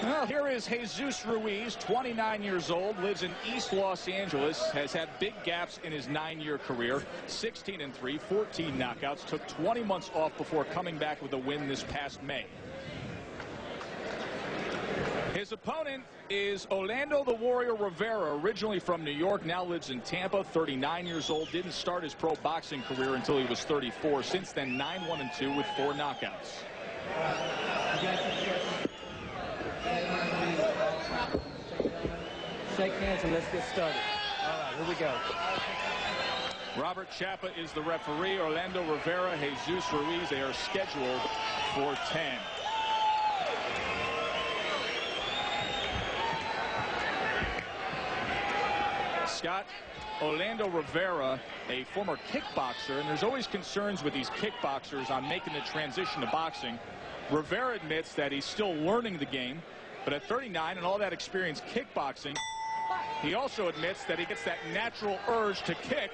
Well, here is Jesus Ruiz, 29 years old, lives in East Los Angeles, has had big gaps in his 9-year career, 16-3, 14 knockouts, took 20 months off before coming back with a win this past May. His opponent is Olando the Warrior Rivera, originally from New York, now lives in Tampa, 39 years old, didn't start his pro boxing career until he was 34. Since then, 9-1-2 with 4 knockouts. Shake hands and let's get started. All right, here we go. Robert Chapa is the referee. Olando Rivera, Jesus Ruiz, they are scheduled for 10. Scott, Olando Rivera, a former kickboxer, and there's always concerns with these kickboxers on making the transition to boxing. Rivera admits that he's still learning the game, but at 39 and all that experience kickboxing, he also admits that he gets that natural urge to kick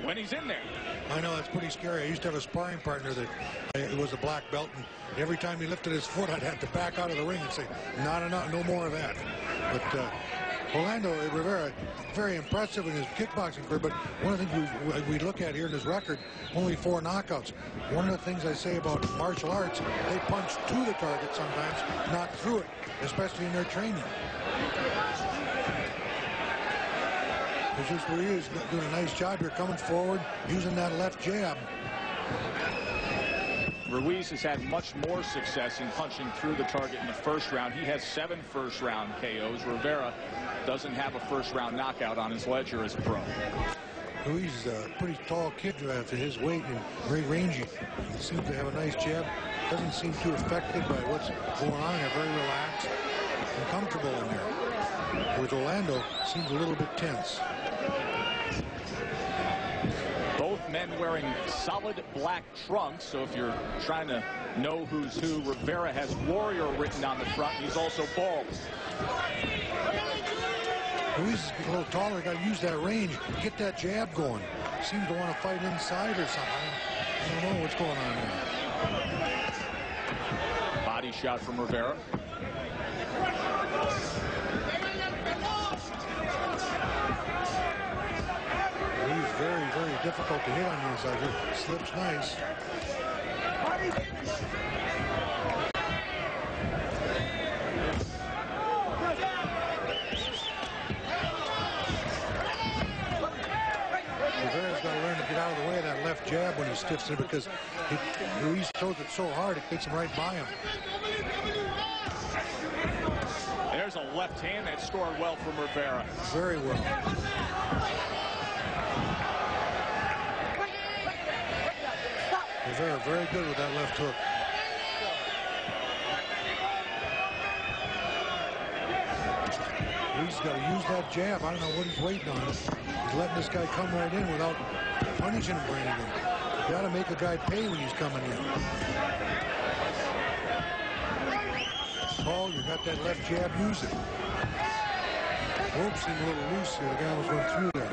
when he's in there. I know, that's pretty scary. I used to have a sparring partner that was a black belt, and every time he lifted his foot, I'd have to back out of the ring and say, not enough, no more of that. But Olando Rivera, very impressive in his kickboxing career, but one of the things we look at here in his record, only 4 knockouts. One of the things I say about martial arts, they punch to the target sometimes, not through it, especially in their training. Jesus Ruiz doing a nice job here, coming forward, using that left jab. Ruiz has had much more success in punching through the target in the first round. He has 7 first-round KOs. Rivera doesn't have a first-round knockout on his ledger as a pro. Ruiz is a pretty tall kid for his weight and very rangy. He seems to have a nice jab. Doesn't seem too affected by what's going on. They're very relaxed and comfortable in there. Whereas Olando seems a little bit tense. Both men wearing solid black trunks, so if you're trying to know who's who, Rivera has Warrior written on the front. He's also bald. Ruiz is a little taller, got to use that range, get that jab going. Seems to want to fight inside or something. I don't know what's going on there. Body shot from Rivera. Ruiz very, very difficult to hit on the inside here. Slips nice. Rivera's got to learn to get out of the way of that left jab when he stiffs it, because Ruiz throws it so hard it gets him right by him. There's a left hand that scored well from Rivera. Very well. Rivera very good with that left hook. He's got to use that jab. I don't know what he's waiting on. He's letting this guy come right in without punishing him for anything. You got to make a guy pay when he's coming in. Paul, you got that left jab, use it. Rope seemed a little loose here. The guy was going through there.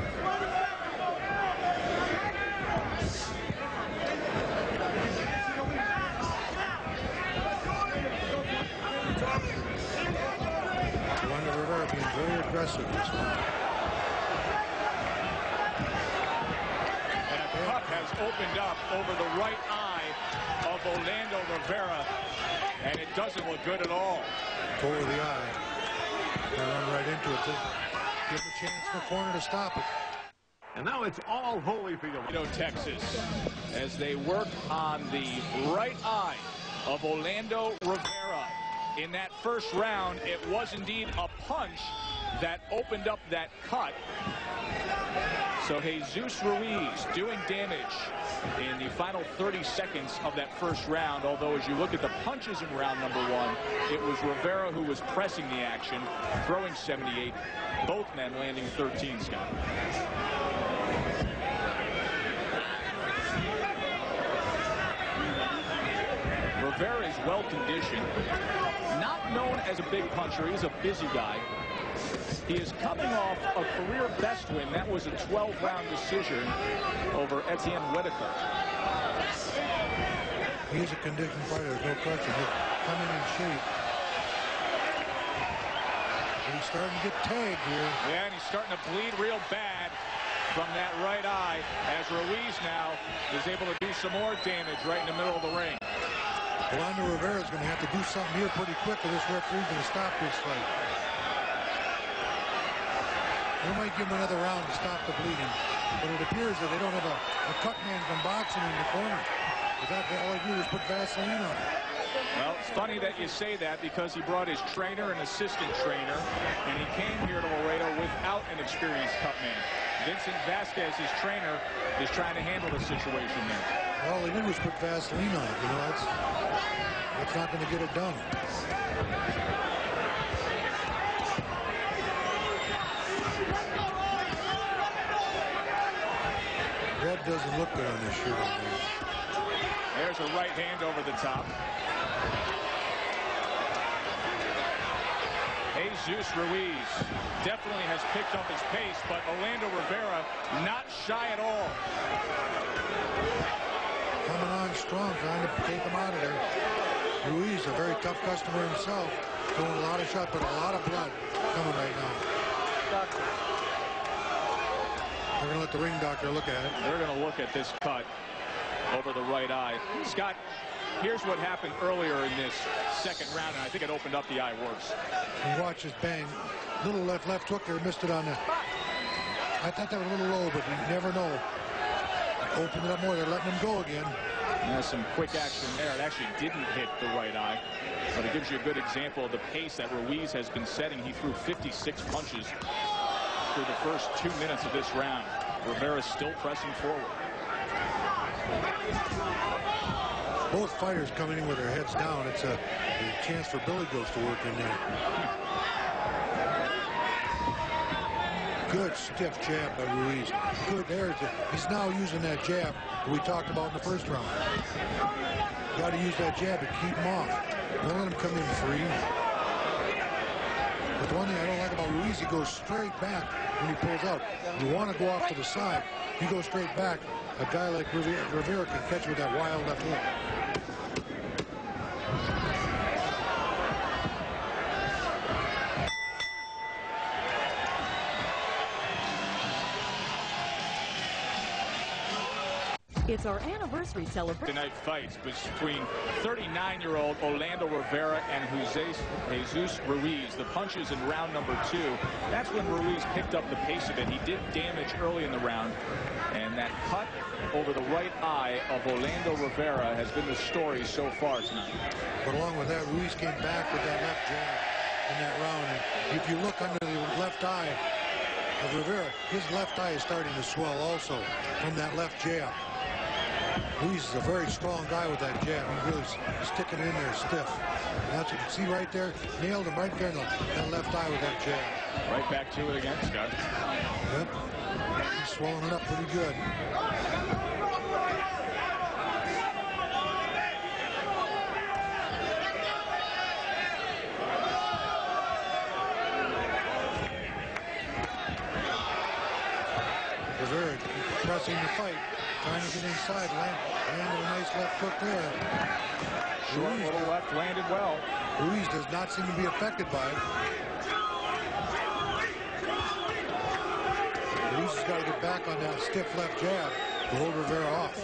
Rivera being very aggressive this time. And a cut has opened up over the right eye of Olando Rivera, and it doesn't look good at all. Over the eye. They run right into it. Give him a chance in the corner to stop it. And now it's all Holyfield. Texas, as they work on the right eye of Olando Rivera. In that first round, it was indeed a punch that opened up that cut. So Jesus Ruiz doing damage in the final 30 seconds of that first round, although as you look at the punches in round number 1, it was Rivera who was pressing the action, throwing 78, both men landing 13, Scott. Rivera is well conditioned, not known as a big puncher. He's a busy guy. He is coming off a career best win. That was a 12-round decision over Etienne Whitaker. He's a conditioned fighter, no question. He's coming in shape. He's starting to get tagged here. Yeah, and he's starting to bleed real bad from that right eye as Ruiz now is able to do some more damage right in the middle of the ring. Orlando Rivera is going to have to do something here pretty quick, or this referee's going to stop this fight. They might give him another round to stop the bleeding, but it appears that they don't have a cut man from boxing in the corner. All he did was put Vaseline on it. Well, it's funny that you say that because he brought his trainer and assistant trainer, and he came here to Laredo without an experienced cut man. Vincent Vasquez, his trainer, is trying to handle the situation there. All they did was put Vaseline on it. You know, that's not going to get it done. Red doesn't look good on this shirt. There's a right hand over the top. Jesus Ruiz definitely has picked up his pace, but Orlando Rivera not shy at all. Coming on strong, trying to take him out of there. Ruiz, a very tough customer himself, throwing a lot of shots, but a lot of blood coming right now. They're going to let the ring doctor look at it. They're going to look at this cut over the right eye. Scott, here's what happened earlier in this second round, and I think it opened up the eye worse. And watch this bang. Little left hook there, missed it on the... I thought that was a little low, but you never know. Opened it up more. They're letting him go again. Yeah, some quick action there. It actually didn't hit the right eye, but it gives you a good example of the pace that Ruiz has been setting. He threw 56 punches through the first 2 minutes of this round. Rivera's still pressing forward. Both fighters coming in with their heads down. It's a chance for Billy Ghost to work in there. Good stiff jab by Ruiz. Good. He's now using that jab that we talked about in the first round. Got to use that jab to keep him off. Don't let him come in free. But the one thing I don't like about Ruiz, he goes straight back when he pulls out. You want to go off to the side. If you go straight back, a guy like Rivera can catch with that wild left hook. It's our anniversary celebration. Tonight fights between 39-year-old Orlando Rivera and Jesus Ruiz. The punches in round number 2. That's when Ruiz picked up the pace of it. He did damage early in the round, and that cut over the right eye of Orlando Rivera has been the story so far tonight. But along with that, Ruiz came back with that left jab in that round. And if you look under the left eye of Rivera, his left eye is starting to swell also from that left jab. Ruiz is a very strong guy with that jab. He really sticking in there stiff. And that's what you can see right there. Nailed him right there in that left eye with that jab. Right back to it again, Scott. Yep. He's swelling it up pretty good. Rivera pressing the fight. Trying to get inside, landed a nice left hook there. Short little left landed well. Ruiz does not seem to be affected by it. Ruiz has got to get back on that stiff left jab to hold Rivera off.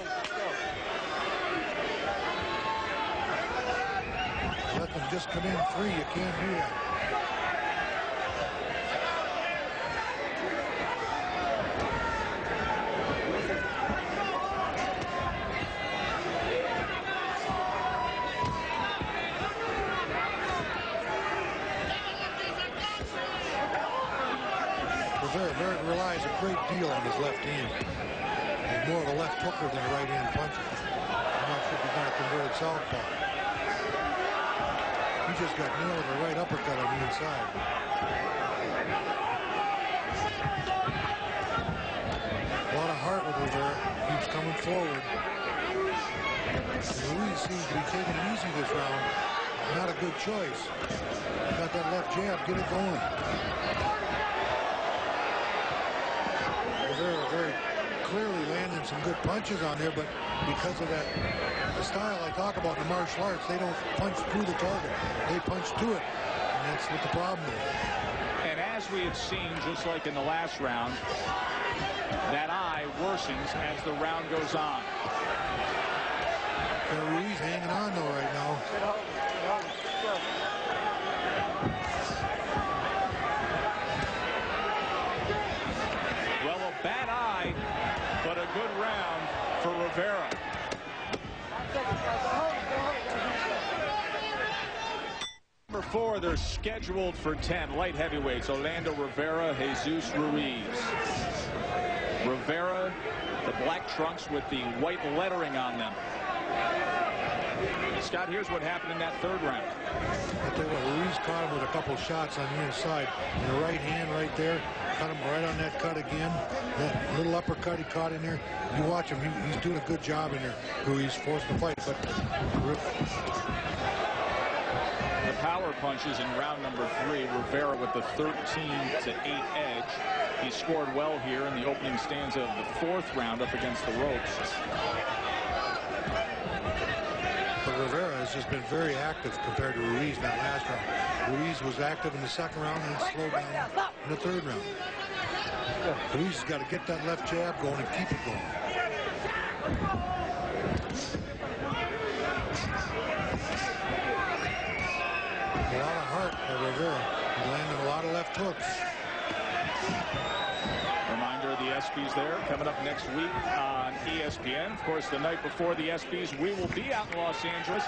Let them just come in free. You can't do that. Rivera relies a great deal on his left hand. He's more of a left hooker than a right hand puncher. I'm not sure if he's going to convert it southpaw. He just got nailed with a right uppercut on the inside. A lot of heart with Rivera. Keeps coming forward. Ruiz seems to be taking it easy this round. Not a good choice. Got that left jab. Get it going. Rivera very clearly landing some good punches on there, but because of that, the style I talk about in the martial arts, they don't punch through the target. They punch to it, and that's what the problem is. as we have seen, just like in the last round, that eye worsens as the round goes on. Ruiz hanging on though right now. Well, a bad eye, but a good round for Rivera. Number 4, they're scheduled for 10 light heavyweights. Olando Rivera, Jesus Ruiz. Rivera, the black trunks with the white lettering on them. Scott, here's what happened in that third round. I'll tell you what, Ruiz caught him with a couple shots on the inside. And the right hand right there, cut him right on that cut again. That little uppercut he caught in there. You watch him, he's doing a good job in there. Ruiz forced the fight, but the power punches in round number 3. Rivera with the 13-8 edge. He scored well here in the opening stanza of the 4th round up against the ropes. But Rivera has just been very active compared to Ruiz in that last round. Ruiz was active in the 2nd round and slowed down in the 3rd round. Ruiz has got to get that left jab going and keep it going. A lot of heart by Rivera. He landed a lot of left hooks. Reminder of the ESPYs there coming up next week on ESPN. Of course, the night before the ESPYs, we will be out in Los Angeles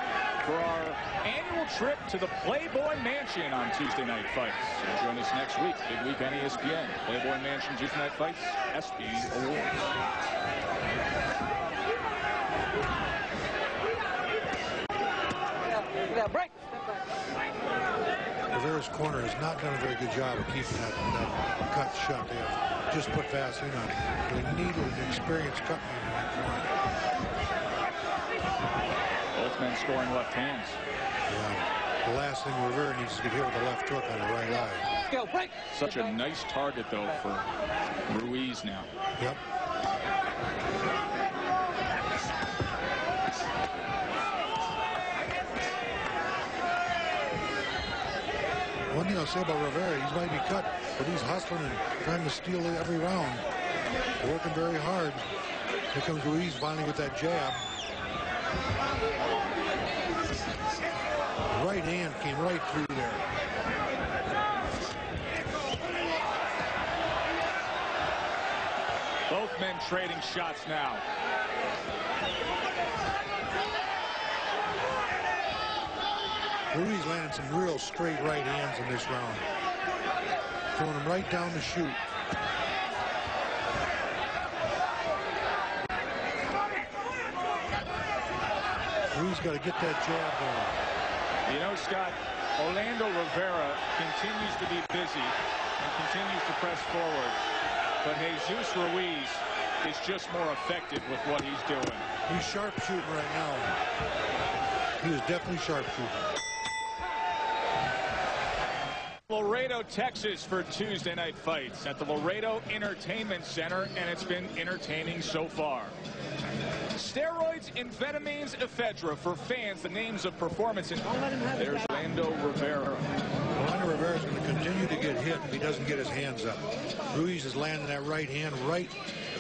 for our annual trip to the Playboy Mansion on Tuesday Night Fights. So join us next week. Big week on ESPN. Playboy Mansion, Tuesday Night Fights, ESPY Awards. Break. Rivera's corner has not done a very good job of keeping that cut shut. They have just put Vaseline on it. They needed an experienced cut man in that corner. Both men scoring left hands. Yeah. The last thing Rivera needs is to get hit with the left hook on the right eye. Go, break. Such a nice target, though, for Ruiz now. Yep. One thing I'll say about Rivera, he might be cut, but he's hustling and trying to steal every round. Working very hard. Here comes Ruiz finally with that jab. Right hand came right through there. Both men trading shots now. Ruiz landed some real straight right hands in this round. Throwing him right down the chute. Ruiz got to get that jab going. You know, Scott, Olando Rivera continues to be busy and continues to press forward. But Jesus Ruiz is just more effective with what he's doing. He's sharpshooting right now. He is definitely sharpshooting. Laredo, Texas for Tuesday Night Fights at the Laredo Entertainment Center, and it's been entertaining so far. Steroids, amphetamines, ephedra for fans, the names of performance. There's Olando Rivera. Olando Rivera is going to continue to get hit if he doesn't get his hands up. Ruiz is landing that right hand right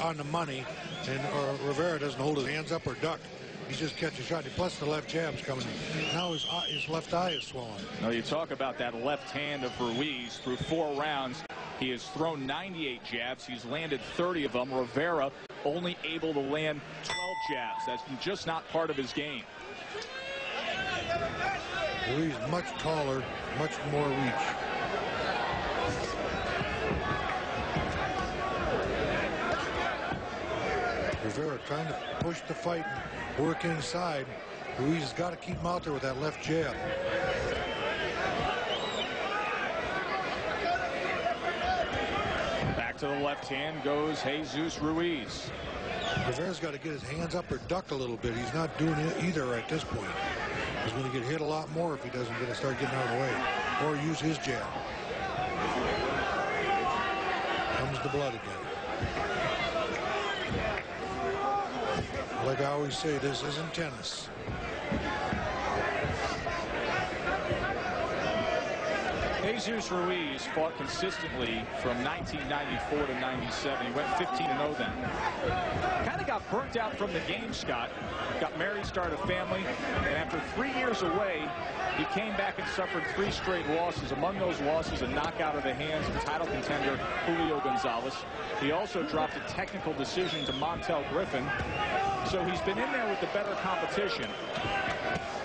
on the money, and Rivera doesn't hold his hands up or duck. He's just catching a shot. Plus the left jab's coming. Now his left eye is swollen. Now you talk about that left hand of Ruiz. Through 4 rounds, he has thrown 98 jabs. He's landed 30 of them. Rivera only able to land 12 jabs. That's just not part of his game. Ruiz much taller, much more reach. Rivera trying to push the fight and work inside. Ruiz has got to keep him out there with that left jab. Back to the left hand goes Jesus Ruiz. Rivera's got to get his hands up or duck a little bit. He's not doing it either at this point. He's going to get hit a lot more if he doesn't start getting out of the way or use his jab. Comes the blood again. Like I always say, this isn't tennis. Jesus Ruiz fought consistently from 1994 to 97. He went 15-0 then. Kind of got burnt out from the game, Scott. Got married, started a family, and after 3 years away, he came back and suffered 3 straight losses. Among those losses, a knockout of the hands of title contender Julio Gonzalez. He also dropped a technical decision to Montel Griffin. So he's been in there with the better competition.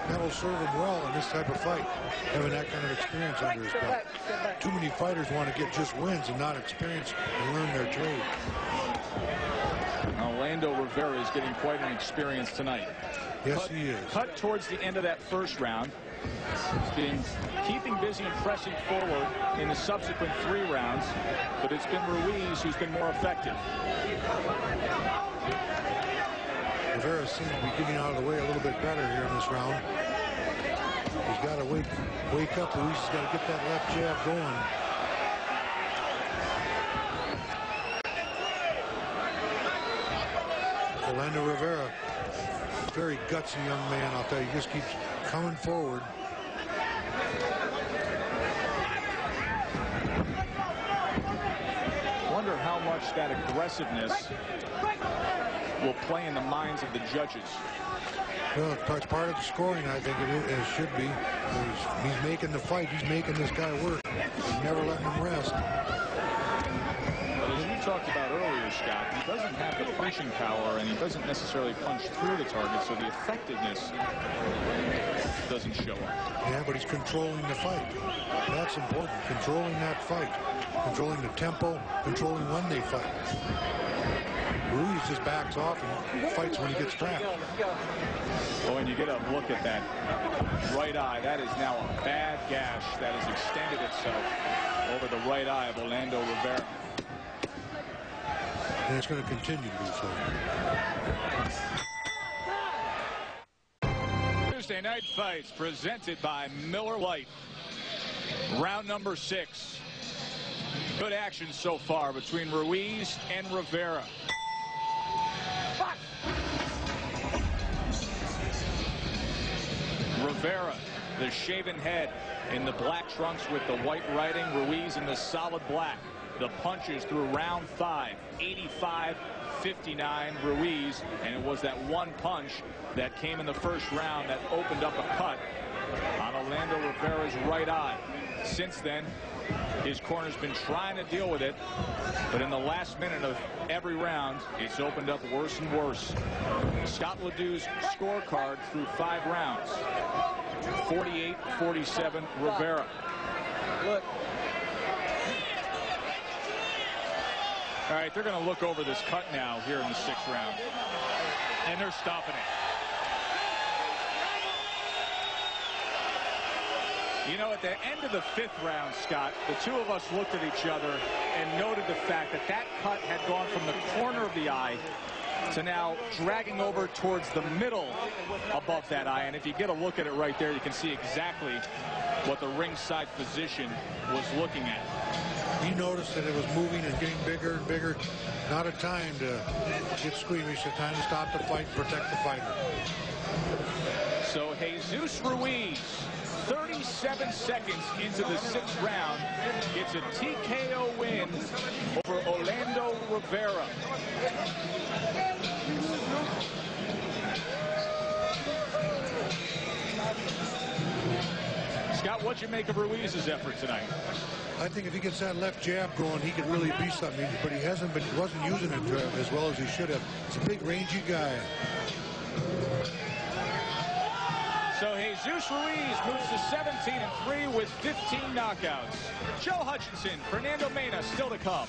That'll serve him well in this type of fight, having that kind of experience under his belt. Too many fighters want to get just wins and not experience and learn their trade. Orlando Rivera is getting quite an experience tonight. Yes, he is. Cut towards the end of that first round. He's been keeping busy and pressing forward in the subsequent 3 rounds, but it's been Ruiz who's been more effective. Rivera seems to be getting out of the way a little bit better here in this round. He's got to wake up. Ruiz has got to get that left jab going. Orlando Rivera, very gutsy young man, I'll tell you. He just keeps coming forward. Wonder how much that aggressiveness will play in the minds of the judges. Well, it's part of the scoring, I think it should be. He's making the fight. He's making this guy work. He's never letting him rest. But as we talked about earlier, Scott, he doesn't have the punching power, and he doesn't necessarily punch through the target, so the effectiveness doesn't show up. Yeah, but he's controlling the fight. That's important. Controlling that fight. Controlling the tempo. Controlling when they fight. Ruiz just backs off and fights when he gets trapped. Oh, and you get a look at that right eye. That is now a bad gash that has extended itself over the right eye of Orlando Rivera. And it's going to continue to do so. Tuesday night fights presented by Miller Lite. Round number 6. Good action so far between Ruiz and Rivera. Rivera, the shaven head in the black trunks with the white writing. Ruiz in the solid black. The punches through round 5, 85-59 Ruiz, and it was that one punch that came in the first round that opened up a cut on Orlando Rivera's right eye. Since then, his corner's been trying to deal with it, but in the last minute of every round, it's opened up worse and worse. Scott Ledoux's scorecard through 5 rounds. 48-47 Rivera. Look. All right, they're going to look over this cut now here in the 6th round, and they're stopping it. You know, at the end of the 5th round, Scott, the two of us looked at each other and noted the fact that that cut had gone from the corner of the eye to now dragging over towards the middle above that eye. And if you get a look at it right there, you can see exactly what the ringside physician was looking at. He noticed that it was moving and getting bigger and bigger. Not a time to get squeamish. A time to stop the fight and protect the fighter. So Jesus Ruiz, 37 seconds into the 6th round, gets a TKO win over Orlando Rivera. Scott, what'd you make of Ruiz's effort tonight? I think if he gets that left jab going, he could really be something. But he wasn't using it as well as he should have. He's a big, rangy guy. So Jesus Ruiz moves to 17-3 with 15 knockouts. Joe Hutchinson, Fernando Mena still to come.